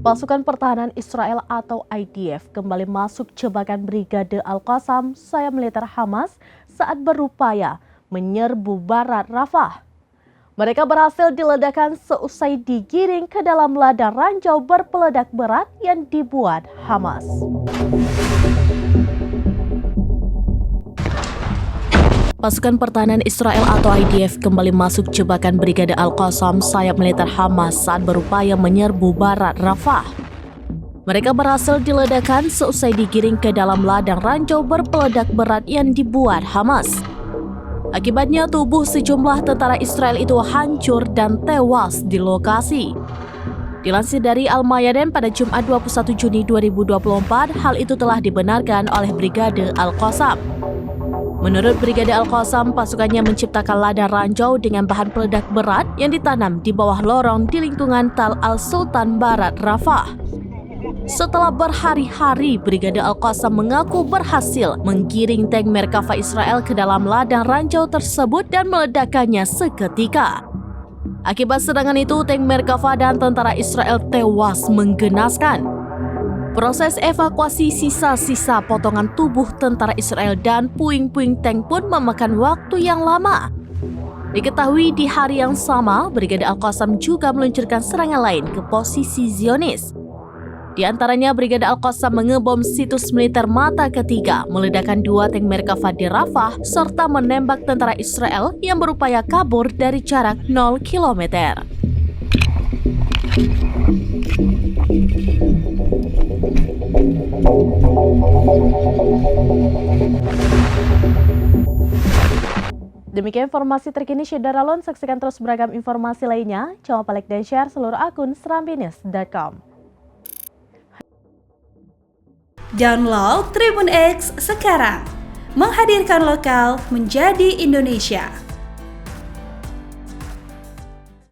Pasukan pertahanan Israel atau IDF kembali masuk jebakan Brigade Al-Qassam, sayap militer Hamas, saat berupaya menyerbu barat Rafah. Mereka berhasil diledakkan seusai digiring ke dalam ladang ranjau berpeledak berat yang dibuat Hamas. Pasukan pertahanan Israel atau IDF kembali masuk jebakan Brigade Al-Qassam, sayap militer Hamas, saat berupaya menyerbu barat Rafah. Mereka berhasil diledakkan seusai digiring ke dalam ladang ranjau berpeledak berat yang dibuat Hamas. Akibatnya tubuh sejumlah tentara Israel itu hancur dan tewas di lokasi. Dilansir dari Al-Mayadin pada Jumat 21 Juni 2024, hal itu telah dibenarkan oleh Brigade Al-Qassam. Menurut Brigade Al-Qassam, pasukannya menciptakan ladang ranjau dengan bahan peledak berat yang ditanam di bawah lorong di lingkungan Tal Al-Sultan Barat Rafah. Setelah berhari-hari, Brigade Al-Qassam mengaku berhasil menggiring tank Merkava Israel ke dalam ladang ranjau tersebut dan meledakkannya seketika. Akibat serangan itu, tank Merkava dan tentara Israel tewas menggenaskan. Proses evakuasi sisa-sisa potongan tubuh tentara Israel dan puing-puing tank pun memakan waktu yang lama. Diketahui di hari yang sama, Brigade Al-Qassam juga meluncurkan serangan lain ke posisi Zionis. Di antaranya, Brigade Al-Qassam mengebom situs militer Mata Ketiga, meledakkan 2 tank Merkava di Rafah, serta menembak tentara Israel yang berupaya kabur dari jarak 0 km. Demikian informasi terkini Syederalon. Saksikan terus beragam informasi lainnya. Jangan lupa like dan share seluruh akun serambinews.com. Download Tribun X sekarang, menghadirkan lokal menjadi Indonesia.